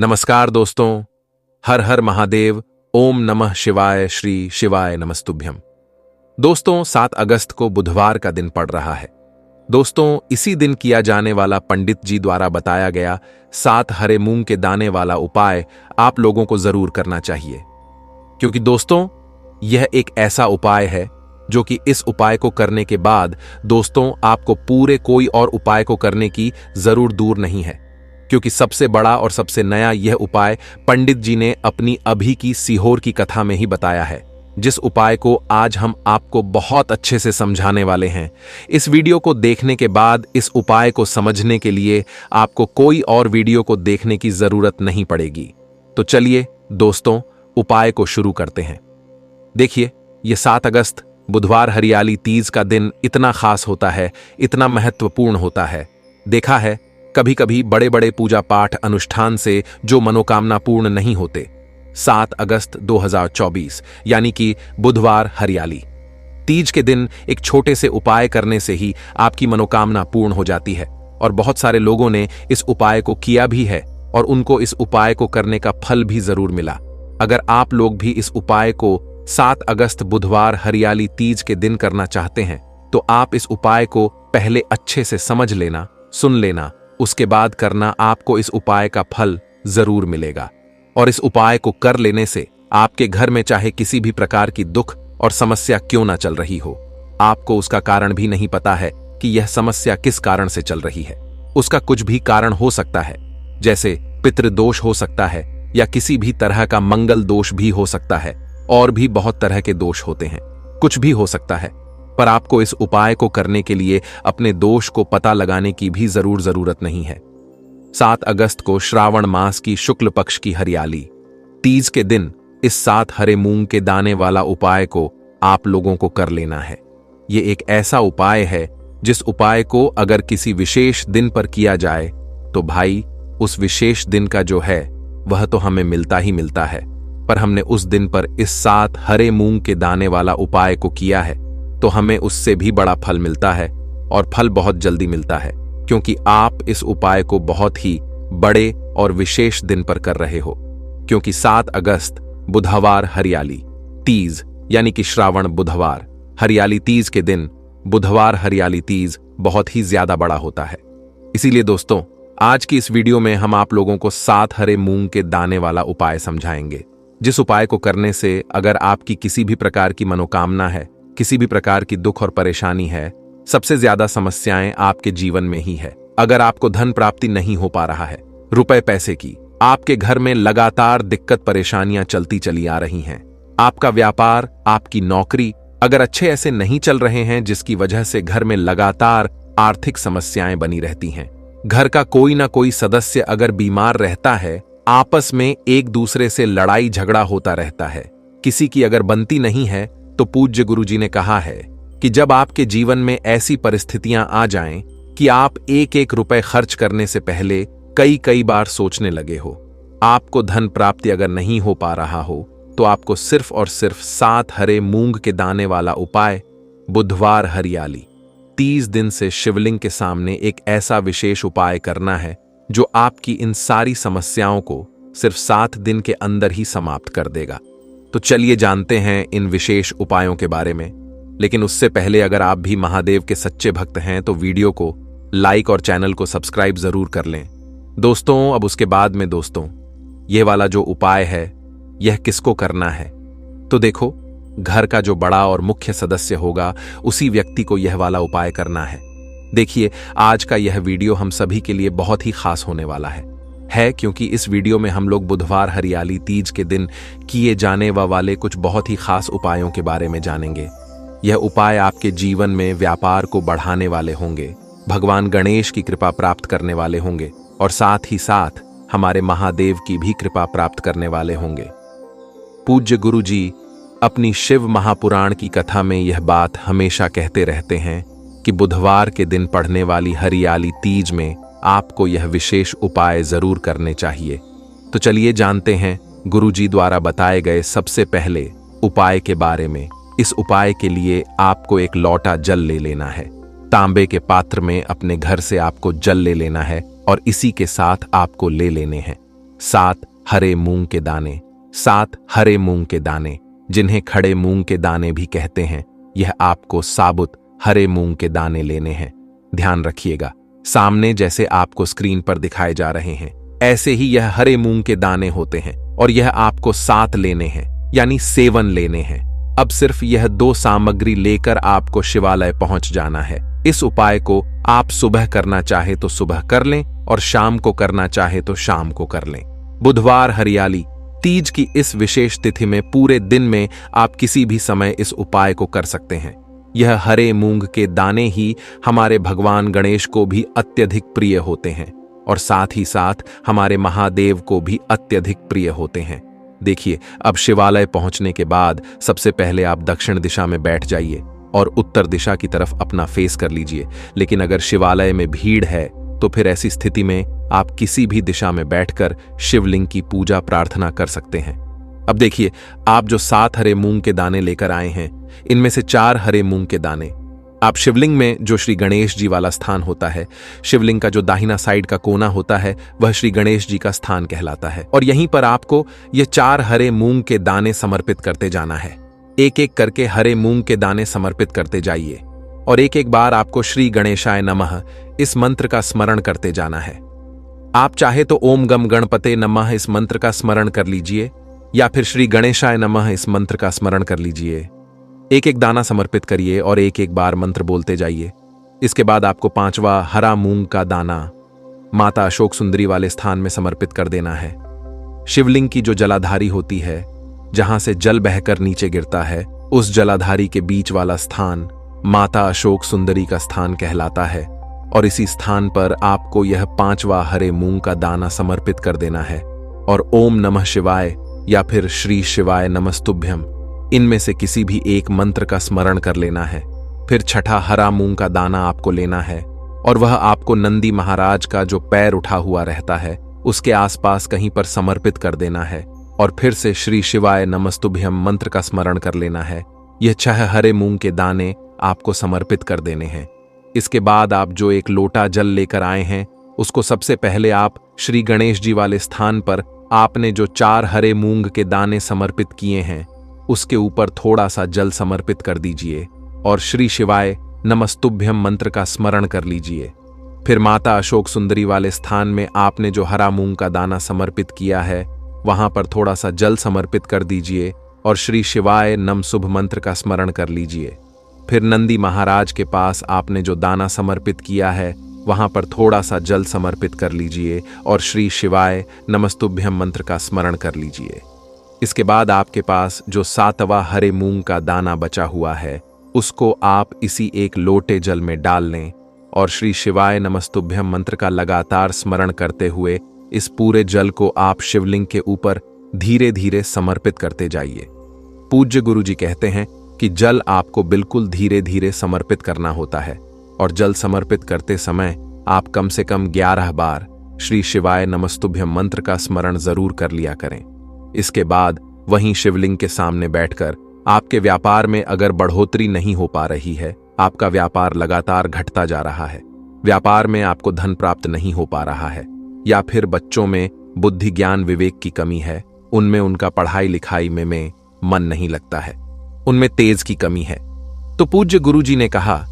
नमस्कार दोस्तों, हर हर महादेव, ओम नमः शिवाय, श्री शिवाय नमस्तुभ्यम। दोस्तों, 7 अगस्त को बुधवार का दिन पड़ रहा है। दोस्तों, इसी दिन किया जाने वाला पंडित जी द्वारा बताया गया 7 हरे मूंग के दाने वाला उपाय आप लोगों को जरूर करना चाहिए, क्योंकि दोस्तों यह एक ऐसा उपाय है जो कि इस उपाय को करने के बाद दोस्तों आपको पूरे कोई और उपाय को करने की जरूर दूर नहीं है, क्योंकि सबसे बड़ा और सबसे नया यह उपाय पंडित जी ने अपनी अभी की सीहोर की कथा में ही बताया है, जिस उपाय को आज हम आपको बहुत अच्छे से समझाने वाले हैं। इस वीडियो को देखने के बाद इस उपाय को समझने के लिए आपको कोई और वीडियो को देखने की जरूरत नहीं पड़ेगी। तो चलिए दोस्तों, उपाय को शुरू करते हैं। देखिए, यह 7 अगस्त बुधवार हरियाली तीज का दिन इतना खास होता है, इतना महत्वपूर्ण होता है। देखा है कभी कभी बड़े बड़े पूजा पाठ अनुष्ठान से जो मनोकामना पूर्ण नहीं होते। 7 अगस्त 2024 यानी कि बुधवार हरियाली तीज के दिन एक छोटे से उपाय करने से ही आपकी मनोकामना पूर्ण हो जाती है, और बहुत सारे लोगों ने इस उपाय को किया भी है और उनको इस उपाय को करने का फल भी जरूर मिला। अगर आप लोग भी इस उपाय को 7 अगस्त बुधवार हरियाली तीज के दिन करना चाहते हैं तो आप इस उपाय को पहले अच्छे से समझ लेना, सुन लेना, उसके बाद करना। आपको इस उपाय का फल जरूर मिलेगा, और इस उपाय को कर लेने से आपके घर में चाहे किसी भी प्रकार की दुख और समस्या क्यों ना चल रही हो, आपको उसका कारण भी नहीं पता है कि यह समस्या किस कारण से चल रही है। उसका कुछ भी कारण हो सकता है, जैसे पितृदोष हो सकता है या किसी भी तरह का मंगल दोष भी हो सकता है, और भी बहुत तरह के दोष होते हैं, कुछ भी हो सकता है। पर आपको इस उपाय को करने के लिए अपने दोष को पता लगाने की भी जरूरत नहीं है। 7 अगस्त को श्रावण मास की शुक्ल पक्ष की हरियाली तीज के दिन इस 7 हरे मूंग के दाने वाला उपाय को आप लोगों को कर लेना है। ये एक ऐसा उपाय है जिस उपाय को अगर किसी विशेष दिन पर किया जाए तो भाई उस विशेष दिन का जो है वह तो हमें मिलता ही मिलता है, पर हमने उस दिन पर इस 7 हरे मूंग के दाने वाला उपाय को किया है तो हमें उससे भी बड़ा फल मिलता है, और फल बहुत जल्दी मिलता है, क्योंकि आप इस उपाय को बहुत ही बड़े और विशेष दिन पर कर रहे हो। क्योंकि 7 अगस्त बुधवार हरियाली तीज यानी कि श्रावण बुधवार हरियाली तीज के दिन बुधवार हरियाली तीज बहुत ही ज्यादा बड़ा होता है। इसीलिए दोस्तों, आज की इस वीडियो में हम आप लोगों को 7 हरे मूंग के दाने वाला उपाय समझाएंगे, जिस उपाय को करने से अगर आपकी किसी भी प्रकार की मनोकामना है, किसी भी प्रकार की दुख और परेशानी है, सबसे ज्यादा समस्याएं आपके जीवन में ही है। अगर आपको धन प्राप्ति नहीं हो पा रहा है, रुपए पैसे की, आपके घर में लगातार दिक्कत परेशानियां चलती चली आ रही हैं, आपका व्यापार, आपकी नौकरी अगर अच्छे ऐसे नहीं चल रहे हैं, जिसकी वजह से घर में लगातार आर्थिक समस्याएं बनी रहती हैं, घर का कोई ना कोई सदस्य अगर बीमार रहता है, आपस में एक दूसरे से लड़ाई झगड़ा होता रहता है, किसी की अगर बनती नहीं है, तो पूज्य गुरुजी ने कहा है कि जब आपके जीवन में ऐसी परिस्थितियां आ जाएं कि आप एक एक रुपए खर्च करने से पहले कई बार सोचने लगे हो, आपको धन प्राप्ति अगर नहीं हो पा रहा हो, तो आपको सिर्फ और सिर्फ 7 हरे मूंग के दाने वाला उपाय बुधवार हरियाली 30 दिन से शिवलिंग के सामने एक ऐसा विशेष उपाय करना है जो आपकी इन सारी समस्याओं को सिर्फ 7 दिन के अंदर ही समाप्त कर देगा। तो चलिए जानते हैं इन विशेष उपायों के बारे में। लेकिन उससे पहले अगर आप भी महादेव के सच्चे भक्त हैं तो वीडियो को लाइक और चैनल को सब्सक्राइब जरूर कर लें। दोस्तों, अब उसके बाद में दोस्तों, यह वाला जो उपाय है यह किसको करना है, तो देखो, घर का जो बड़ा और मुख्य सदस्य होगा उसी व्यक्ति को यह वाला उपाय करना है। देखिए, आज का यह वीडियो हम सभी के लिए बहुत ही खास होने वाला है, क्योंकि इस वीडियो में हम लोग बुधवार हरियाली तीज के दिन किए जाने वाले कुछ बहुत ही खास उपायों के बारे में जानेंगे। यह उपाय आपके जीवन में व्यापार को बढ़ाने वाले होंगे, भगवान गणेश की कृपा प्राप्त करने वाले होंगे, और साथ ही साथ हमारे महादेव की भी कृपा प्राप्त करने वाले होंगे। पूज्य गुरु जी अपनी शिव महापुराण की कथा में यह बात हमेशा कहते रहते हैं कि बुधवार के दिन पढ़ने वाली हरियाली तीज में आपको यह विशेष उपाय जरूर करने चाहिए। तो चलिए जानते हैं गुरुजी द्वारा बताए गए सबसे पहले उपाय के बारे में। इस उपाय के लिए आपको एक लोटा जल ले लेना है। तांबे के पात्र में अपने घर से आपको जल ले लेना है और इसी के साथ आपको ले लेने हैं 7 हरे मूंग के दाने। 7 हरे मूंग के दाने, जिन्हें खड़े मूंग के दाने भी कहते हैं, यह आपको साबुत हरे मूंग के दाने लेने हैं। ध्यान रखिएगा, सामने जैसे आपको स्क्रीन पर दिखाए जा रहे हैं ऐसे ही यह हरे मूंग के दाने होते हैं और यह आपको 7 लेने हैं, यानी 7 लेने हैं। अब सिर्फ यह 2 सामग्री लेकर आपको शिवालय पहुंच जाना है। इस उपाय को आप सुबह करना चाहे तो सुबह कर लें और शाम को करना चाहे तो शाम को कर लें। बुधवार हरियाली तीज की इस विशेष तिथि में पूरे दिन में आप किसी भी समय इस उपाय को कर सकते हैं। यह हरे मूंग के दाने ही हमारे भगवान गणेश को भी अत्यधिक प्रिय होते हैं और साथ ही साथ हमारे महादेव को भी अत्यधिक प्रिय होते हैं। देखिए, अब शिवालय पहुंचने के बाद सबसे पहले आप दक्षिण दिशा में बैठ जाइए और उत्तर दिशा की तरफ अपना फेस कर लीजिए। लेकिन अगर शिवालय में भीड़ है तो फिर ऐसी स्थिति में आप किसी भी दिशा में बैठकर शिवलिंग की पूजा प्रार्थना कर सकते हैं। अब देखिए, आप जो 7 हरे मूंग के दाने लेकर आए हैं, इनमें से 4 हरे मूंग के दाने आप शिवलिंग में जो श्री गणेश जी वाला स्थान होता है, शिवलिंग का जो दाहिना साइड का कोना होता है, वह श्री गणेश जी का स्थान कहलाता है और यहीं पर आपको ये 4 हरे मूंग के दाने समर्पित करते जाना है। एक एक करके हरे मूंग के दाने समर्पित करते जाइए और एक एक बार आपको श्री गणेशाय नमः इस मंत्र का स्मरण करते जाना है। आप चाहे तो ओम गम गणपते नमः इस मंत्र का स्मरण कर लीजिए या फिर श्री गणेशाय नमः इस मंत्र का स्मरण कर लीजिए। एक एक दाना समर्पित करिए और एक एक बार मंत्र बोलते जाइए। इसके बाद आपको 5वां हरा मूंग का दाना माता अशोक सुंदरी वाले स्थान में समर्पित कर देना है। शिवलिंग की जो जलाधारी होती है, जहां से जल बहकर नीचे गिरता है, उस जलाधारी के बीच वाला स्थान माता अशोक सुंदरी का स्थान कहलाता है और इसी स्थान पर आपको यह 5वां हरे मूंग का दाना समर्पित कर देना है और ओम नमः शिवाय या फिर श्री शिवाय नमस्तुभ्यम इनमें से किसी भी एक मंत्र का स्मरण कर लेना है। फिर 6ठा हरा मूंग का दाना आपको लेना है और वह आपको नंदी महाराज का जो पैर उठा हुआ रहता है उसके आसपास कहीं पर समर्पित कर देना है और फिर से श्री शिवाय नमस्तुभ्यम मंत्र का स्मरण कर लेना है। यह 6 हरे मूंग के दाने आपको समर्पित कर देने हैं। इसके बाद आप जो एक लोटा जल लेकर आए हैं, उसको सबसे पहले आप श्री गणेश जी वाले स्थान पर आपने जो 4 हरे मूंग के दाने समर्पित किए हैं उसके ऊपर थोड़ा सा जल समर्पित कर दीजिए और श्री शिवाय नमस्तुभ्यम मंत्र का स्मरण कर लीजिए। फिर माता अशोक सुंदरी वाले स्थान में आपने जो हरा मूंग का दाना समर्पित किया है वहां पर थोड़ा सा जल समर्पित कर दीजिए और श्री शिवाय नम शुभ मंत्र का स्मरण कर लीजिए। फिर नंदी महाराज के पास आपने जो दाना समर्पित किया है वहां पर थोड़ा सा जल समर्पित कर लीजिए और श्री शिवाय नमस्तुभ्यम मंत्र का स्मरण कर लीजिए। इसके बाद आपके पास जो 7वां हरे मूंग का दाना बचा हुआ है उसको आप इसी एक लोटे जल में डाल लें और श्री शिवाय नमस्तुभ्यम मंत्र का लगातार स्मरण करते हुए इस पूरे जल को आप शिवलिंग के ऊपर धीरे धीरे समर्पित करते जाइए। पूज्य गुरु जी कहते हैं कि जल आपको बिल्कुल धीरे धीरे समर्पित करना होता है और जल समर्पित करते समय आप कम से कम 11 बार श्री शिवाय नमस्तुभ्यम मंत्र का स्मरण जरूर कर लिया करें। इसके बाद वहीं शिवलिंग के सामने बैठकर आपके व्यापार में अगर बढ़ोतरी नहीं हो पा रही है, आपका व्यापार लगातार घटता जा रहा है, व्यापार में आपको धन प्राप्त नहीं हो पा रहा है, या फिर बच्चों में बुद्धि ज्ञान विवेक की कमी है, उनमें उनका पढ़ाई लिखाई में मन नहीं लगता है, उनमें तेज की कमी है, तो पूज्य गुरु जी ने कहा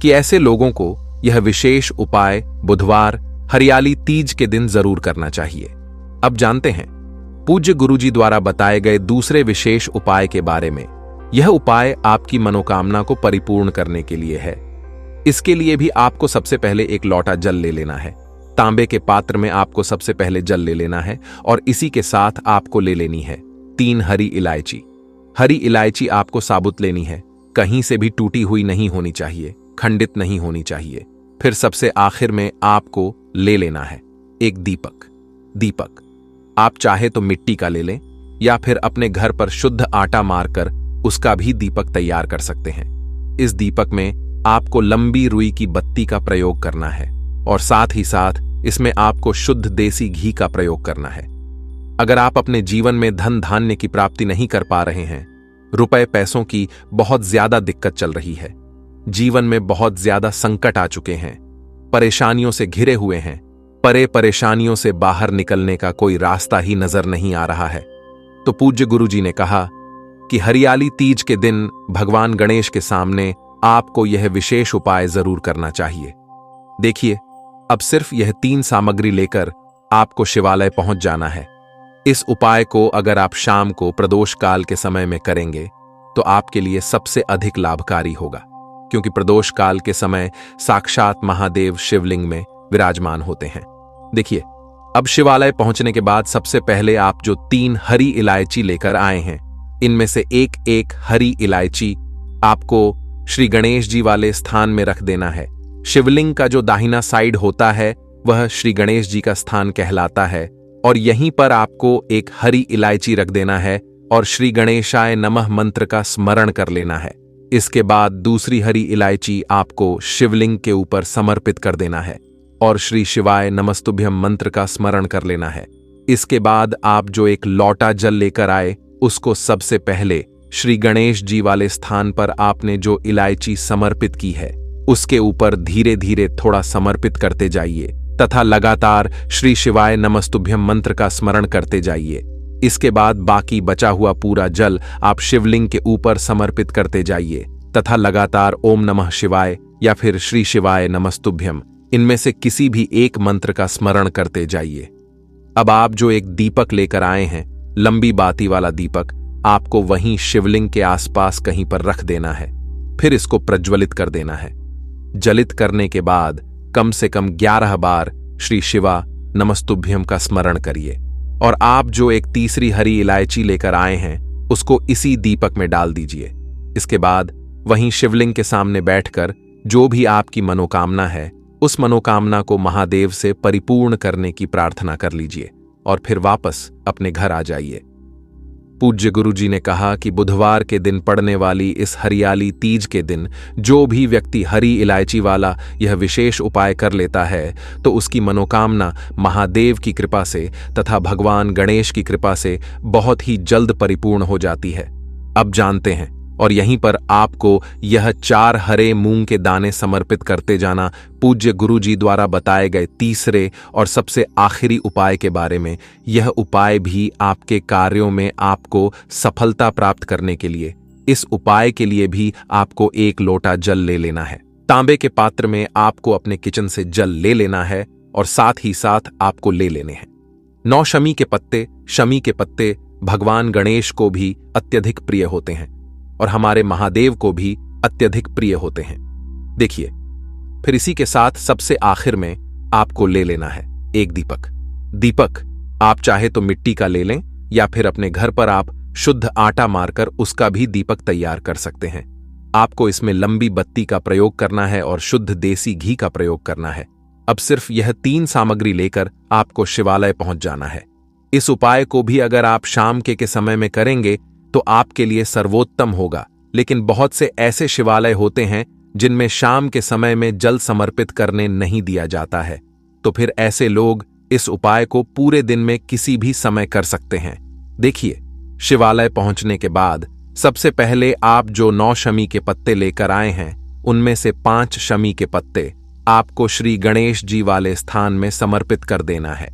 कि ऐसे लोगों को यह विशेष उपाय बुधवार हरियाली तीज के दिन जरूर करना चाहिए। अब जानते हैं पूज्य गुरुजी द्वारा बताए गए दूसरे विशेष उपाय के बारे में। यह उपाय आपकी मनोकामना को परिपूर्ण करने के लिए है। इसके लिए भी आपको सबसे पहले एक लोटा जल ले लेना है। तांबे के पात्र में आपको सबसे पहले जल ले लेना है और इसी के साथ आपको ले लेनी है 3 हरी इलायची। हरी इलायची आपको साबुत लेनी है, कहीं से भी टूटी हुई नहीं होनी चाहिए, खंडित नहीं होनी चाहिए। फिर सबसे आखिर में आपको ले लेना है एक दीपक। आप चाहे तो मिट्टी का ले लें या फिर अपने घर पर शुद्ध आटा मारकर उसका भी दीपक तैयार कर सकते हैं। इस दीपक में आपको लंबी रुई की बत्ती का प्रयोग करना है और साथ ही साथ इसमें आपको शुद्ध देसी घी का प्रयोग करना है। अगर आप अपने जीवन में धन धान्य की प्राप्ति नहीं कर पा रहे हैं, रुपए पैसों की बहुत ज्यादा दिक्कत चल रही है, जीवन में बहुत ज्यादा संकट आ चुके हैं, परेशानियों से घिरे हुए हैं, परे परेशानियों से बाहर निकलने का कोई रास्ता ही नजर नहीं आ रहा है। तो पूज्य गुरुजी ने कहा कि हरियाली तीज के दिन भगवान गणेश के सामने आपको यह विशेष उपाय जरूर करना चाहिए। देखिए, अब सिर्फ यह 3 सामग्री लेकर आपको शिवालय पहुंच जाना है। इस उपाय को अगर आप शाम को प्रदोष काल के समय में करेंगे तो आपके लिए सबसे अधिक लाभकारी होगा, क्योंकि प्रदोष काल के समय साक्षात महादेव शिवलिंग में विराजमान होते हैं। देखिए, अब शिवालय पहुंचने के बाद सबसे पहले आप जो 3 हरी इलायची लेकर आए हैं, इनमें से एक एक हरी इलायची आपको श्री गणेश जी वाले स्थान में रख देना है। शिवलिंग का जो दाहिना साइड होता है वह श्री गणेश जी का स्थान कहलाता है, और यहीं पर आपको एक हरी इलायची रख देना है और श्री गणेशाय नमः मंत्र का स्मरण कर लेना है। इसके बाद दूसरी हरी इलायची आपको शिवलिंग के ऊपर समर्पित कर देना है और श्री शिवाय नमस्तुभ्यम मंत्र का स्मरण कर लेना है। इसके बाद आप जो एक लौटा जल लेकर आए उसको सबसे पहले श्री गणेश जी वाले स्थान पर आपने जो इलायची समर्पित की है उसके ऊपर धीरे धीरे थोड़ा समर्पित करते जाइए तथा लगातार श्री शिवाय नमस्तुभ्यम मंत्र का स्मरण करते जाइए। इसके बाद बाकी बचा हुआ पूरा जल आप शिवलिंग के ऊपर समर्पित करते जाइए तथा लगातार ओम नमः शिवाय या फिर श्री शिवाय नमस्तुभ्यम, इनमें से किसी भी एक मंत्र का स्मरण करते जाइए। अब आप जो एक दीपक लेकर आए हैं, लंबी बाती वाला दीपक, आपको वहीं शिवलिंग के आसपास कहीं पर रख देना है। फिर इसको प्रज्वलित कर देना है। जलित करने के बाद कम से कम 11 बार श्री शिवा नमस्तुभ्यम का स्मरण करिए और आप जो एक तीसरी हरी इलायची लेकर आए हैं उसको इसी दीपक में डाल दीजिए। इसके बाद वहीं शिवलिंग के सामने बैठकर जो भी आपकी मनोकामना है उस मनोकामना को महादेव से परिपूर्ण करने की प्रार्थना कर लीजिए और फिर वापस अपने घर आ जाइए। पूज्य गुरुजी ने कहा कि बुधवार के दिन पड़ने वाली इस हरियाली तीज के दिन जो भी व्यक्ति हरी इलायची वाला यह विशेष उपाय कर लेता है तो उसकी मनोकामना महादेव की कृपा से तथा भगवान गणेश की कृपा से बहुत ही जल्द परिपूर्ण हो जाती है। अब जानते हैं, और यहीं पर आपको यह 4 हरे मूंग के दाने समर्पित करते जाना पूज्य गुरुजी द्वारा बताए गए तीसरे और सबसे आखिरी उपाय के बारे में। यह उपाय भी आपके कार्यों में आपको सफलता प्राप्त करने के लिए, इस उपाय के लिए भी आपको 1 लोटा जल ले लेना है। तांबे के पात्र में आपको अपने किचन से जल ले लेना है और साथ ही साथ आपको ले लेने हैं 9 शमी के पत्ते। शमी के पत्ते भगवान गणेश को भी अत्यधिक प्रिय होते हैं और हमारे महादेव को भी अत्यधिक प्रिय होते हैं। देखिए, फिर इसी के साथ सबसे आखिर में आपको ले लेना है 1 दीपक। दीपक आप चाहे तो मिट्टी का ले लें या फिर अपने घर पर आप शुद्ध आटा मारकर उसका भी दीपक तैयार कर सकते हैं। आपको इसमें लंबी बत्ती का प्रयोग करना है और शुद्ध देसी घी का प्रयोग करना है। अब सिर्फ यह 3 सामग्री लेकर आपको शिवालय पहुंच जाना है। इस उपाय को भी अगर आप शाम के समय में करेंगे तो आपके लिए सर्वोत्तम होगा, लेकिन बहुत से ऐसे शिवालय होते हैं जिनमें शाम के समय में जल समर्पित करने नहीं दिया जाता है, तो फिर ऐसे लोग इस उपाय को पूरे दिन में किसी भी समय कर सकते हैं। देखिए, शिवालय पहुंचने के बाद सबसे पहले आप जो 9 शमी के पत्ते लेकर आए हैं उनमें से 5 शमी के पत्ते आपको श्री गणेश जी वाले स्थान में समर्पित कर देना है।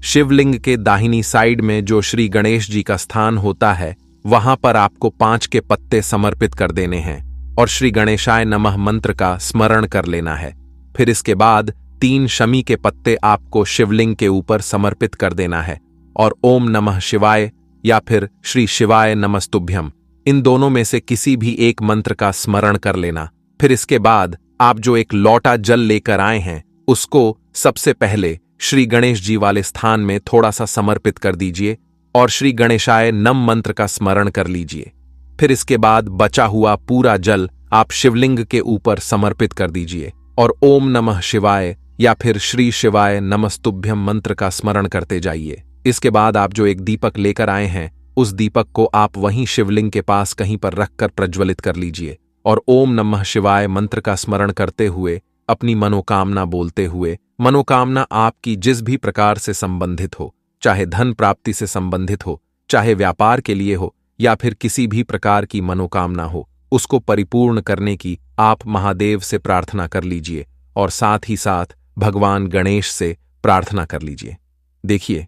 शिवलिंग के दाहिनी साइड में जो श्री गणेश जी का स्थान होता है वहां पर आपको 5 के पत्ते समर्पित कर देने हैं और श्री गणेशाय नमः मंत्र का स्मरण कर लेना है। फिर इसके बाद 3 शमी के पत्ते आपको शिवलिंग के ऊपर समर्पित कर देना है और ओम नमः शिवाय या फिर श्री शिवाय नमस्तुभ्यम, इन दोनों में से किसी भी एक मंत्र का स्मरण कर लेना। फिर इसके बाद आप जो एक लौटा जल लेकर आए हैं उसको सबसे पहले श्री गणेश जी वाले स्थान में थोड़ा सा समर्पित कर दीजिए और श्री गणेशाय नम मंत्र का स्मरण कर लीजिए। फिर इसके बाद बचा हुआ पूरा जल आप शिवलिंग के ऊपर समर्पित कर दीजिए और ओम नमः शिवाय या फिर श्री शिवाय नमस्तुभ्यम मंत्र का स्मरण करते जाइए। इसके बाद आप जो एक दीपक लेकर आए हैं उस दीपक को आप वहीं शिवलिंग के पास कहीं पर रखकर प्रज्वलित कर लीजिए और ओम नमः शिवाय मंत्र का स्मरण करते हुए अपनी मनोकामना बोलते हुए, मनोकामना आपकी जिस भी प्रकार से संबंधित हो, चाहे धन प्राप्ति से संबंधित हो, चाहे व्यापार के लिए हो या फिर किसी भी प्रकार की मनोकामना हो, उसको परिपूर्ण करने की आप महादेव से प्रार्थना कर लीजिए और साथ ही साथ भगवान गणेश से प्रार्थना कर लीजिए। देखिए,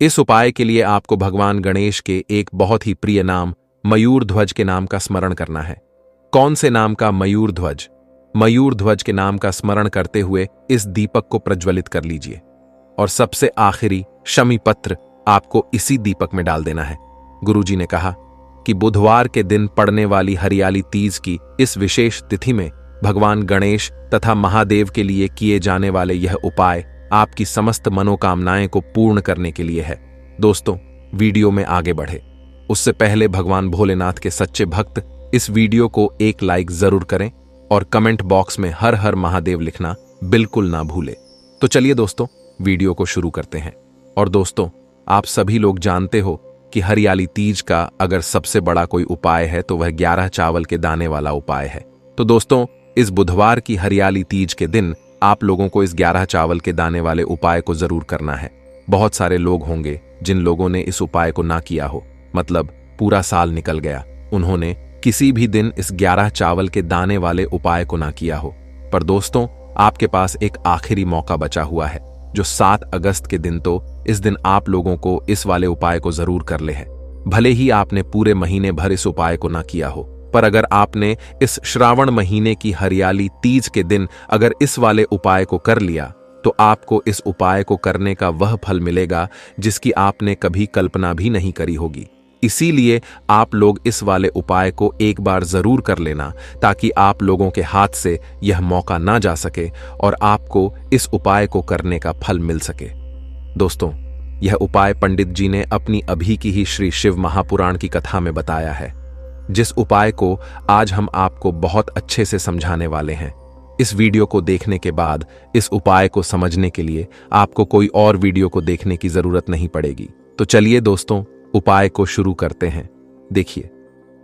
इस उपाय के लिए आपको भगवान गणेश के एक बहुत ही प्रिय नाम मयूर ध्वज के नाम का स्मरण करना है। कौन से नाम का? मयूर ध्वज। मयूर ध्वज के नाम का स्मरण करते हुए इस दीपक को प्रज्वलित कर लीजिए और सबसे आखिरी शमी पत्र आपको इसी दीपक में डाल देना है। गुरुजी ने कहा कि बुधवार के दिन पड़ने वाली हरियाली तीज की इस विशेष तिथि में भगवान गणेश तथा महादेव के लिए किए जाने वाले यह उपाय आपकी समस्त मनोकामनाएं को पूर्ण करने के लिए है। दोस्तों, वीडियो में आगे बढ़े उससे पहले भगवान भोलेनाथ के सच्चे भक्त इस वीडियो को एक लाइक जरूर करें और कमेंट बॉक्स में हर हर महादेव लिखना बिल्कुल ना भूले। तो चलिए दोस्तों, वीडियो को शुरू करते हैं। और दोस्तों, आप सभी लोग जानते हो कि हरियाली तीज का अगर सबसे बड़ा कोई उपाय है तो वह 11 चावल के दाने वाला उपाय है। तो दोस्तों, इस बुधवार की हरियाली तीज के दिन आप लोगों को इस 11 चावल के दाने वाले उपाय को जरूर करना है। बहुत सारे लोग होंगे जिन लोगों ने इस उपाय को ना किया हो, मतलब पूरा साल निकल गया, उन्होंने किसी भी दिन इस 11 चावल के दाने वाले उपाय को ना किया हो। पर दोस्तों, आपके पास एक आखिरी मौका बचा हुआ है जो 7 अगस्त के दिन, तो इस दिन आप लोगों को इस वाले उपाय को जरूर कर ले है। भले ही आपने पूरे महीने भर इस उपाय को ना किया हो, पर अगर आपने इस श्रावण महीने की हरियाली तीज के दिन अगर इस वाले उपाय को कर लिया तो आपको इस उपाय को करने का वह फल मिलेगा जिसकी आपने कभी कल्पना भी नहीं करी होगी। इसीलिए आप लोग इस वाले उपाय को एक बार जरूर कर लेना ताकि आप लोगों के हाथ से यह मौका ना जा सके और आपको इस उपाय को करने का फल मिल सके। दोस्तों, यह उपाय पंडित जी ने अपनी अभी की ही श्री शिव महापुराण की कथा में बताया है, जिस उपाय को आज हम आपको बहुत अच्छे से समझाने वाले हैं। इस वीडियो को देखने के बाद इस उपाय को समझने के लिए आपको कोई और वीडियो को देखने की जरूरत नहीं पड़ेगी। तो चलिए दोस्तों, उपाय को शुरू करते हैं। देखिए,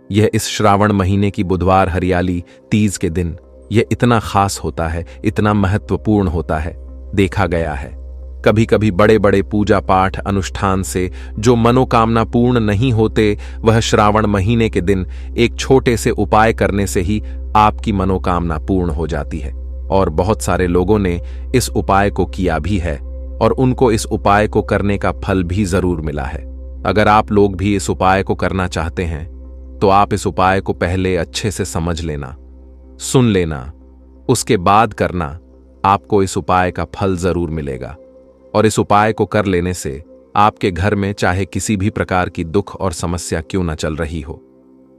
यह इस श्रावण महीने की बुधवार हरियाली तीज के दिन यह इतना खास होता है, इतना महत्वपूर्ण होता है। देखा गया है कभी कभी बड़े बड़े पूजा पाठ अनुष्ठान से जो मनोकामना पूर्ण नहीं होते, वह श्रावण महीने के दिन एक छोटे से उपाय करने से ही आपकी मनोकामना पूर्ण हो जाती है। और बहुत सारे लोगों ने इस उपाय को किया भी है और उनको इस उपाय को करने का फल भी जरूर मिला है। अगर आप लोग भी इस उपाय को करना चाहते हैं तो आप इस उपाय को पहले अच्छे से समझ लेना, सुन लेना, उसके बाद करना। आपको इस उपाय का फल जरूर मिलेगा और इस उपाय को कर लेने से आपके घर में चाहे किसी भी प्रकार की दुख और समस्या क्यों न चल रही हो,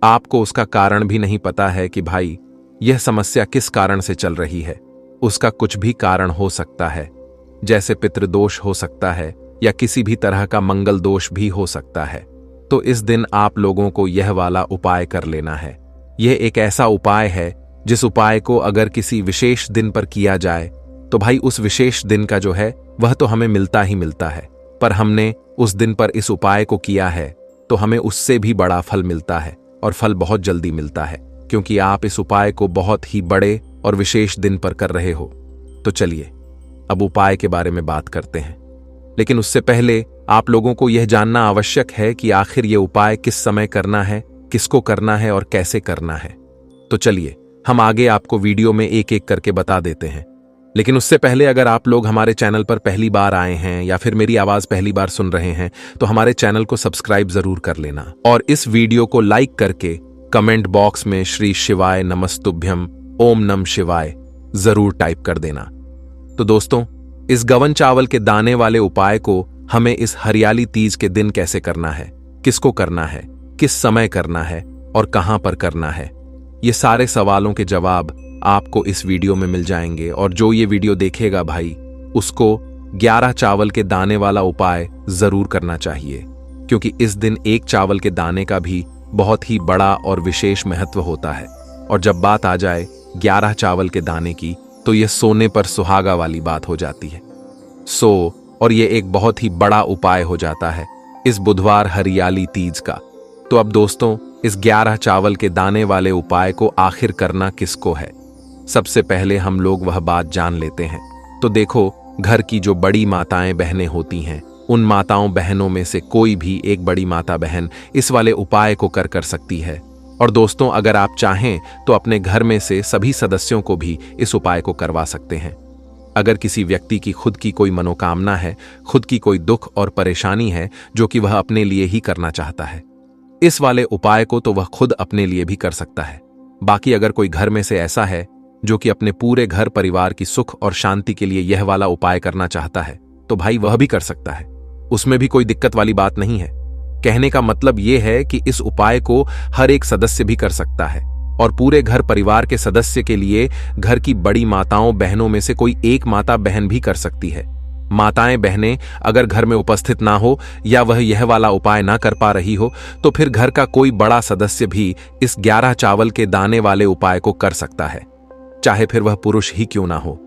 आपको उसका कारण भी नहीं पता है कि भाई यह समस्या किस कारण से चल रही है, उसका कुछ भी कारण हो सकता है, जैसे पितृदोष हो सकता है या किसी भी तरह का मंगल दोष भी हो सकता है। तो इस दिन आप लोगों को यह वाला उपाय कर लेना है। यह एक ऐसा उपाय है जिस उपाय को अगर किसी विशेष दिन पर किया जाए तो भाई उस विशेष दिन का जो है वह तो हमें मिलता ही मिलता है, पर हमने उस दिन पर इस उपाय को किया है तो हमें उससे भी बड़ा फल मिलता है और फल बहुत जल्दी मिलता है, क्योंकि आप इस उपाय को बहुत ही बड़े और विशेष दिन पर कर रहे हो। तो चलिए अब उपाय के बारे में बात करते हैं, लेकिन उससे पहले आप लोगों को यह जानना आवश्यक है कि आखिर यह उपाय किस समय करना है, किसको करना है और कैसे करना है। तो चलिए हम आगे आपको वीडियो में एक एक करके बता देते हैं। लेकिन उससे पहले अगर आप लोग हमारे चैनल पर पहली बार आए हैं या फिर मेरी आवाज पहली बार सुन रहे हैं तो हमारे चैनल को सब्सक्राइब जरूर कर लेना और इस वीडियो को लाइक करके कमेंट बॉक्स में श्री शिवाय नमस्तुभ्यम ओम नम शिवाय जरूर टाइप कर देना। तो दोस्तों, इस गवन चावल के दाने वाले उपाय को हमें इस हरियाली तीज के दिन कैसे करना है, किसको करना है, किस समय करना है और कहां पर करना है, ये सारे सवालों के जवाब आपको इस वीडियो में मिल जाएंगे। और जो ये वीडियो देखेगा भाई उसको 11 चावल के दाने वाला उपाय जरूर करना चाहिए, क्योंकि इस दिन एक चावल के दाने का भी बहुत ही बड़ा और विशेष महत्व होता है। और जब बात आ जाए 11 चावल के दाने की तो यह सोने पर सुहागा वाली बात हो जाती है। और यह एक बहुत ही बड़ा उपाय हो जाता है इस बुधवार हरियाली तीज का। तो अब दोस्तों, इस 11 चावल के दाने वाले उपाय को आखिर करना किसको है, सबसे पहले हम लोग वह बात जान लेते हैं। तो देखो, घर की जो बड़ी माताएं बहनें होती हैं, उन माताओं बहनों में से कोई भी एक बड़ी माता बहन इस वाले उपाय को कर सकती है। और दोस्तों, अगर आप चाहें तो अपने घर में से सभी सदस्यों को भी इस उपाय को करवा सकते हैं। अगर किसी व्यक्ति की खुद की कोई मनोकामना है, खुद की कोई दुख और परेशानी है जो कि वह अपने लिए ही करना चाहता है, इस वाले उपाय को तो वह खुद अपने लिए भी कर सकता है। बाकी अगर कोई घर में से ऐसा है जो कि अपने पूरे घर परिवार की सुख और शांति के लिए यह वाला उपाय करना चाहता है, तो भाई वह भी कर सकता है, उसमें भी कोई दिक्कत वाली बात नहीं है। कहने का मतलब यह है कि इस उपाय को हर एक सदस्य भी कर सकता है और पूरे घर परिवार के सदस्य के लिए घर की बड़ी माताओं बहनों में से कोई एक माता बहन भी कर सकती है। माताएं बहनें अगर घर में उपस्थित ना हो या वह यह वाला उपाय ना कर पा रही हो, तो फिर घर का कोई बड़ा सदस्य भी इस 11 चावल के दाने वाले उपाय को कर सकता है, चाहे फिर वह पुरुष ही क्यों ना हो,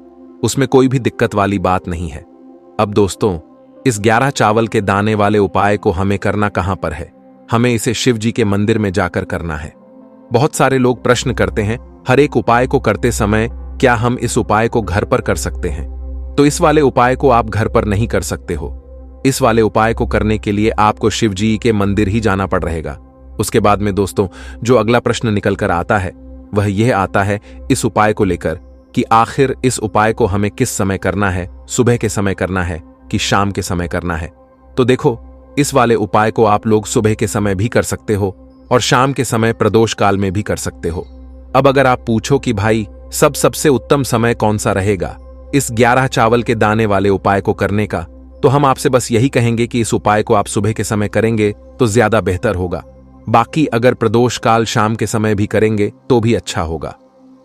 उसमें कोई भी दिक्कत वाली बात नहीं है। अब दोस्तों, इस 11 चावल के दाने वाले उपाय को हमें करना कहां पर है? हमें इसे शिव जी के मंदिर में जाकर करना है। बहुत सारे लोग प्रश्न करते हैं, हर एक उपाय को करते समय क्या हम इस उपाय को घर पर कर सकते हैं? तो इस वाले उपाय को आप घर पर नहीं कर सकते हो। इस वाले उपाय को करने के लिए आपको शिव जी के मंदिर ही जाना पड़ रहेगा। उसके बाद में दोस्तों, जो अगला प्रश्न निकल कर आता है वह यह आता है इस उपाय को लेकर कि आखिर इस उपाय को हमें किस समय करना है, सुबह के समय करना है कि शाम के समय करना है? तो देखो, इस वाले उपाय को आप लोग सुबह के समय भी कर सकते हो और शाम के समय प्रदोष काल में भी कर सकते हो। अब अगर आप पूछो कि भाई सबसे उत्तम समय कौन सा रहेगा इस 11 चावल के दाने वाले उपाय को करने का, तो हम आपसे बस यही कहेंगे कि इस उपाय को आप सुबह के समय करेंगे तो ज्यादा बेहतर होगा। बाकी अगर प्रदोष काल शाम के समय भी करेंगे तो भी अच्छा होगा,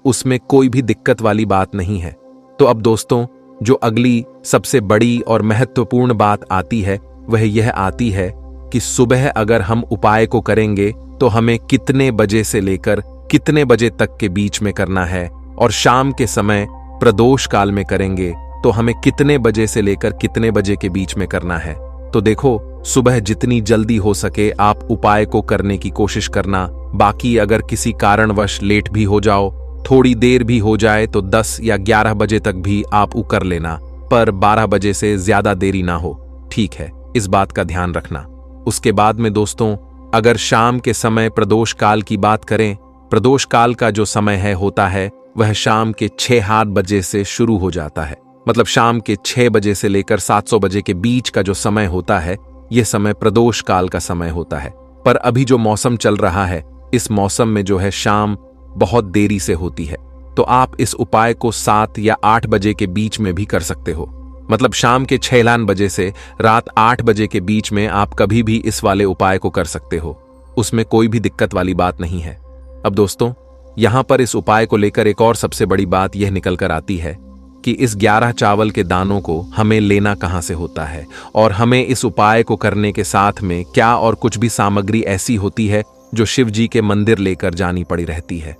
उसमें कोई भी दिक्कत वाली बात नहीं है। तो अब दोस्तों, जो अगली सबसे बड़ी और महत्वपूर्ण बात आती है वह यह आती है कि सुबह अगर हम उपाय को करेंगे तो हमें कितने बजे से लेकर कितने बजे तक के बीच में करना है, और शाम के समय प्रदोष काल में करेंगे तो हमें कितने बजे से लेकर कितने बजे के बीच में करना है। तो देखो, सुबह जितनी जल्दी हो सके आप उपाय को करने की कोशिश करना। बाकी अगर किसी कारणवश लेट भी हो जाओ, थोड़ी देर भी हो जाए, तो 10 या 11 बजे तक भी आप कर लेना, पर 12 बजे से ज्यादा देरी ना हो, ठीक है? इस बात का ध्यान रखना। उसके बाद में दोस्तों, अगर शाम के समय प्रदोष काल की बात करें, प्रदोष काल का जो समय होता है वह शाम के 6-8 बजे से शुरू हो जाता है। मतलब शाम के 6 बजे से लेकर 700 बजे के बीच का जो समय होता है, यह समय प्रदोष काल का समय होता है। पर अभी जो मौसम चल रहा है, इस मौसम में जो है शाम बहुत देरी से होती है, तो आप इस उपाय को 7 या 8 बजे के बीच में भी कर सकते हो। मतलब शाम के 6 बजे से रात 8 बजे के बीच में आप कभी भी इस वाले उपाय को कर सकते हो, उसमें कोई भी दिक्कत वाली बात नहीं है। अब दोस्तों, यहां पर इस उपाय को लेकर एक और सबसे बड़ी बात यह निकल कर आती है कि इस 11 चावल के दानों को हमें लेना कहां से होता है, और हमें इस उपाय को करने के साथ में क्या और कुछ भी सामग्री ऐसी होती है जो शिव जी के मंदिर लेकर जानी पड़ी रहती है।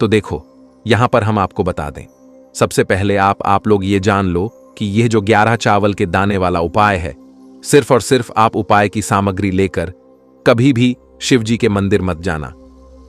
तो देखो, यहां पर हम आपको बता दें। सबसे पहले आप लोग ये जान लो कि यह जो 11 चावल के दाने वाला उपाय है, सिर्फ और सिर्फ आप उपाय की सामग्री लेकर कभी भी शिव जी के मंदिर मत जाना,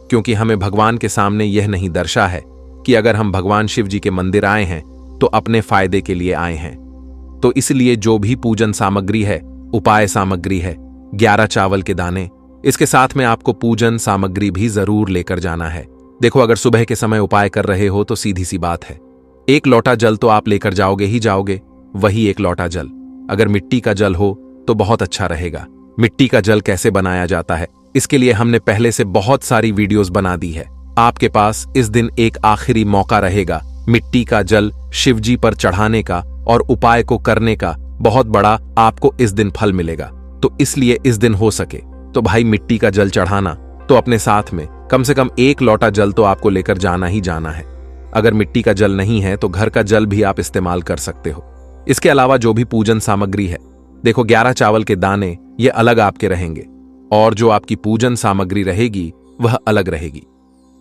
क्योंकि हमें भगवान के सामने यह नहीं दर्शा है कि अगर हम भगवान शिव जी के मंदिर आए हैं तो अपने फायदे के लिए आए हैं। तो इसलिए जो भी पूजन सामग्री है, उपाय सामग्री है, 11 चावल के दाने, इसके साथ में आपको पूजन सामग्री भी जरूर लेकर जाना है। देखो, अगर सुबह के समय उपाय कर रहे हो तो सीधी सी बात है, 1 लोटा जल तो आप लेकर जाओगे ही जाओगे, वही 1 लोटा जल। अगर मिट्टी का जल हो तो बहुत अच्छा रहेगा। मिट्टी का जल कैसे बनाया जाता है, इसके लिए हमने पहले से बहुत सारी वीडियोस बना दी है। आपके पास इस दिन एक आखिरी मौका रहेगा मिट्टी का जल शिवजी पर चढ़ाने का और उपाय को करने का। बहुत बड़ा आपको इस दिन फल मिलेगा। तो इसलिए इस दिन हो सके तो भाई मिट्टी का जल चढ़ाना, तो अपने साथ में कम से कम 1 लोटा जल तो आपको लेकर जाना ही जाना है। अगर मिट्टी का जल नहीं है तो घर का जल भी आप इस्तेमाल कर सकते हो। इसके अलावा जो भी पूजन सामग्री है, देखो 11 चावल के दाने ये अलग आपके रहेंगे, और जो आपकी पूजन सामग्री रहेगी वह अलग रहेगी।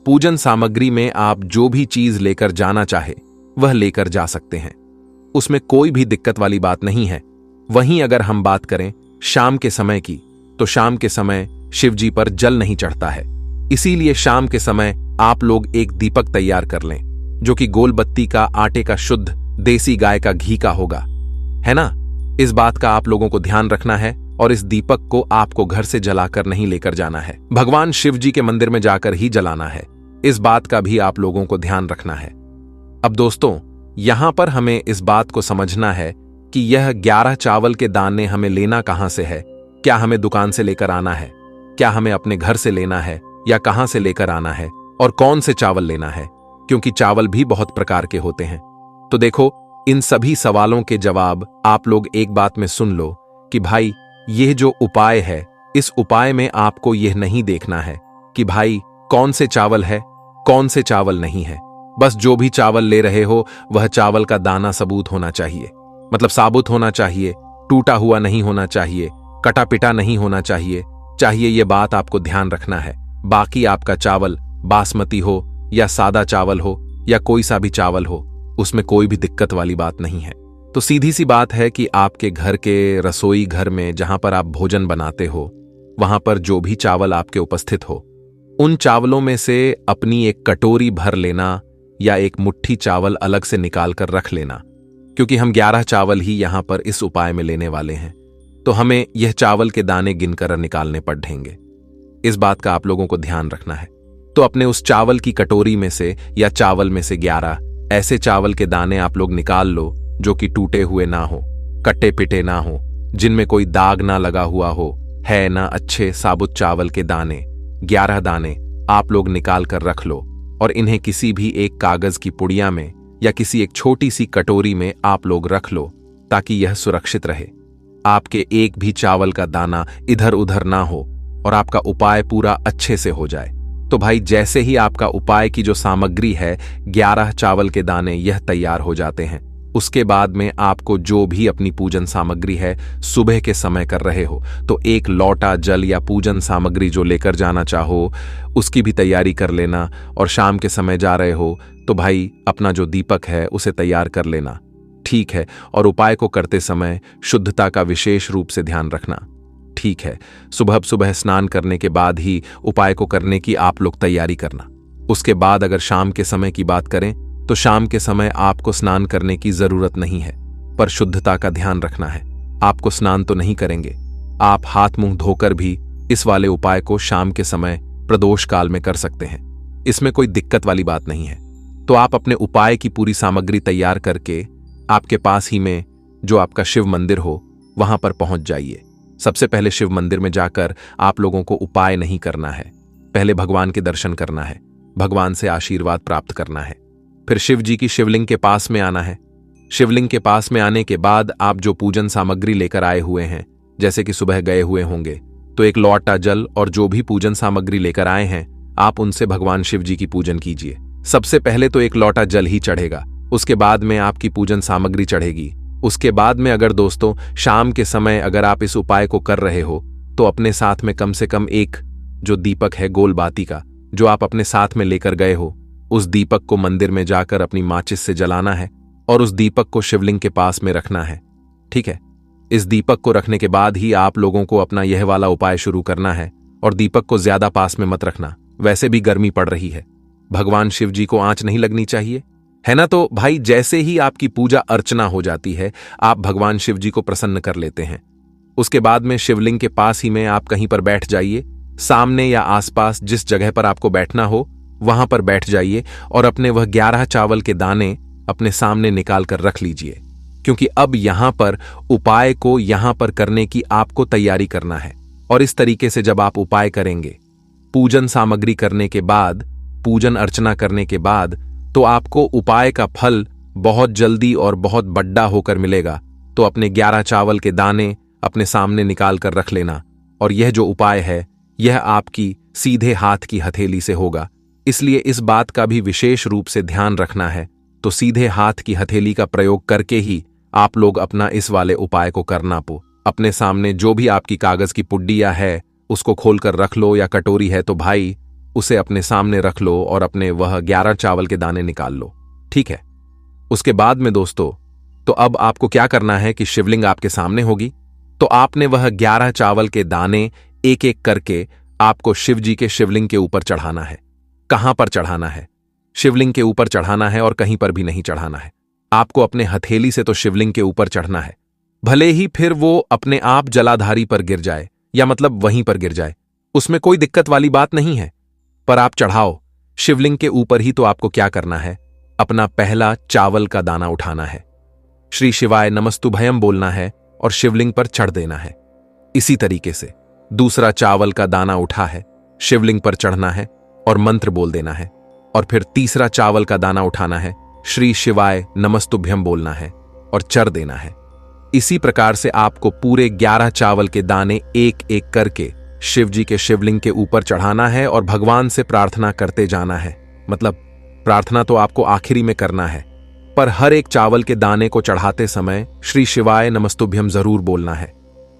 पूजन सामग्री में आप जो भी चीज लेकर जाना चाहे वह लेकर जा सकते हैं, उसमें कोई भी दिक्कत वाली बात नहीं है। वहीं अगर हम बात करें शाम के समय की, तो शाम के समय शिवजी पर जल नहीं चढ़ता है, इसीलिए शाम के समय आप लोग एक दीपक तैयार कर लें जो कि गोल बत्ती का, आटे का, शुद्ध देसी गाय का घी का होगा, है ना। इस बात का आप लोगों को ध्यान रखना है, और इस दीपक को आपको घर से जलाकर नहीं लेकर जाना है, भगवान शिव जी के मंदिर में जाकर ही जलाना है। इस बात का भी आप लोगों को ध्यान रखना है। अब दोस्तों, यहां पर हमें इस बात को समझना है कि यह 11 चावल के दाने हमें लेना कहां से है। क्या हमें दुकान से लेकर आना है, क्या हमें अपने घर से लेना है, या कहां से लेकर आना है, और कौन से चावल लेना है, क्योंकि चावल भी बहुत प्रकार के होते हैं। तो देखो, इन सभी सवालों के जवाब आप लोग एक बात में सुन लो कि भाई यह जो उपाय है, इस उपाय में आपको यह नहीं देखना है कि भाई कौन से चावल है, कौन से चावल नहीं है। बस जो भी चावल ले रहे हो वह चावल का दाना सबूत होना चाहिए, मतलब साबुत होना चाहिए, टूटा हुआ नहीं होना चाहिए, कटा पिटा नहीं होना चाहिए ये बात आपको ध्यान रखना है। बाकी आपका चावल बासमती हो या सादा चावल हो या कोई सा भी चावल हो, उसमें कोई भी दिक्कत वाली बात नहीं है। तो सीधी सी बात है कि आपके घर के रसोई घर में जहां पर आप भोजन बनाते हो, वहां पर जो भी चावल आपके उपस्थित हो, उन चावलों में से अपनी एक कटोरी भर लेना या एक मुट्ठी चावल अलग से निकाल कर रख लेना, क्योंकि हम 11 चावल ही यहां पर इस उपाय में लेने वाले हैं। तो हमें यह चावल के दाने गिनकर निकालने पड़ेंगे। इस बात का आप लोगों को ध्यान रखना है। तो अपने उस चावल की कटोरी में से या चावल में से 11 ऐसे चावल के दाने आप लोग निकाल लो जो कि टूटे हुए ना हो, कटे पिटे ना हो, जिनमें कोई दाग ना लगा हुआ हो, है ना अच्छे साबुत चावल के दाने 11 दाने आप लोग निकाल कर रख लो, और इन्हें किसी भी एक कागज की पुड़िया में या किसी एक छोटी सी कटोरी में आप लोग रख लो, ताकि यह सुरक्षित रहे, आपके एक भी चावल का दाना इधर उधर ना हो और आपका उपाय पूरा अच्छे से हो जाए। तो भाई जैसे ही आपका उपाय की जो सामग्री है 11 चावल के दाने यह तैयार हो जाते हैं, उसके बाद में आपको जो भी अपनी पूजन सामग्री है सुबह के समय कर रहे हो, तो एक लोटा जल या पूजन सामग्री जो लेकर जाना चाहो उसकी भी तैयारी कर लेना। और शाम के समय जा रहे हो तो भाई अपना जो दीपक है उसे तैयार कर लेना, ठीक है। और उपाय को करते समय शुद्धता का विशेष रूप से ध्यान रखना, ठीक है। सुबह सुबह स्नान करने के बाद ही उपाय को करने की आप लोग तैयारी करना। उसके बाद अगर शाम के समय की बात करें तो शाम के समय आपको स्नान करने की जरूरत नहीं है, पर शुद्धता का ध्यान रखना है। आपको स्नान तो नहीं करेंगे, आप हाथ मुंह धोकर भी इस वाले उपाय को शाम के समय प्रदोष काल में कर सकते हैं, इसमें कोई दिक्कत वाली बात नहीं है। तो आप अपने उपाय की पूरी सामग्री तैयार करके आपके पास ही में जो आपका शिव मंदिर हो वहां पर पहुंच जाइए। सबसे पहले शिव मंदिर में जाकर आप लोगों को उपाय नहीं करना है, पहले भगवान के दर्शन करना है, भगवान से आशीर्वाद प्राप्त करना है। फिर शिव जी की शिवलिंग के पास में आना है। शिवलिंग के पास में आने के बाद आप जो पूजन सामग्री लेकर आए हुए हैं, जैसे कि सुबह गए हुए होंगे, तो एक लोटा जल और जो भी पूजन सामग्री लेकर आए हैं आप उनसे भगवान शिव जी की पूजन कीजिए। सबसे पहले तो एक लोटा जल ही चढ़ेगा, उसके बाद में आपकी पूजन सामग्री चढ़ेगी। उसके बाद में अगर दोस्तों शाम के समय अगर आप इस उपाय को कर रहे हो तो अपने साथ में कम से कम एक जो दीपक है गोल बाती का, जो आप अपने साथ में लेकर गए हो, उस दीपक को मंदिर में जाकर अपनी माचिस से जलाना है और उस दीपक को शिवलिंग के पास में रखना है, ठीक है। इस दीपक को रखने के बाद ही आप लोगों को अपना यह वाला उपाय शुरू करना है। और दीपक को ज्यादा पास में मत रखना, वैसे भी गर्मी पड़ रही है, भगवान शिव जी को आंच नहीं लगनी चाहिए, है ना। तो भाई जैसे ही आपकी पूजा अर्चना हो जाती है आप भगवान शिव जी को प्रसन्न कर लेते हैं। उसके बाद में शिवलिंग के पास ही में आप कहीं पर बैठ जाइए, सामने या आसपास जिस जगह पर आपको बैठना हो वहां पर बैठ जाइए और अपने वह 11 चावल के दाने अपने सामने निकाल कर रख लीजिए, क्योंकि अब यहां पर उपाय को यहां पर करने की आपको तैयारी करना है। और इस तरीके से जब आप उपाय करेंगे, पूजन सामग्री करने के बाद, पूजन अर्चना करने के बाद, तो आपको उपाय का फल बहुत जल्दी और बहुत बड़ा होकर मिलेगा। तो अपने 11 चावल के दाने अपने सामने निकाल कर रख लेना। और यह जो उपाय है यह आपकी सीधे हाथ की हथेली से होगा, इसलिए इस बात का भी विशेष रूप से ध्यान रखना है। तो सीधे हाथ की हथेली का प्रयोग करके ही आप लोग अपना इस वाले उपाय को करना पो। अपने सामने जो भी आपकी कागज की पुड्डिया है उसको खोलकर रख लो, या कटोरी है तो भाई उसे अपने सामने रख लो और अपने वह 11 चावल के दाने निकाल लो, ठीक है। उसके बाद में दोस्तों तो अब आपको क्या करना है कि शिवलिंग आपके सामने होगी, तो आपने वह 11 चावल के दाने एक एक करके आपको शिव जी के शिवलिंग के ऊपर चढ़ाना है। कहां पर चढ़ाना है? शिवलिंग के ऊपर चढ़ाना है और कहीं पर भी नहीं चढ़ाना है। आपको अपने हथेली से तो शिवलिंग के ऊपर चढ़ना है, भले ही फिर वो अपने आप जलाधारी पर गिर जाए या मतलब वहीं पर गिर जाए, उसमें कोई दिक्कत वाली बात नहीं है, पर आप चढ़ाओ शिवलिंग के ऊपर ही। तो आपको क्या करना है, अपना पहला चावल का दाना उठाना है, श्री शिवाय नमस्तुभयम बोलना है और शिवलिंग पर चढ़ देना है। इसी तरीके से दूसरा चावल का दाना उठा है, शिवलिंग पर चढ़ना है और मंत्र बोल देना है, और फिर तीसरा चावल का दाना उठाना है, श्री शिवाय नमस्तुभ्यम बोलना है और चढ़ देना है। इसी प्रकार से आपको पूरे 11 चावल के दाने एक एक करके शिव जी के शिवलिंग के ऊपर चढ़ाना है और भगवान से प्रार्थना करते जाना है। मतलब प्रार्थना तो आपको आखिरी में करना है, पर हर एक चावल के दाने को चढ़ाते समय श्री शिवाय नमस्तुभ्यम जरूर बोलना है।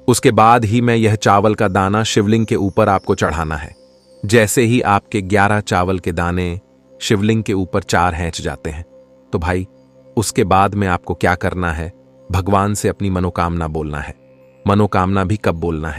उसके बाद ही मैं यह चावल का दाना शिवलिंग के ऊपर आपको चढ़ाना है। जैसे ही आपके 11 चावल के दाने शिवलिंग के ऊपर 4 हैंच जाते हैं, तो भाई उसके बाद में आपको क्या करना है, भगवान से अपनी मनोकामना बोलना है। मनोकामना भी कब बोलना है?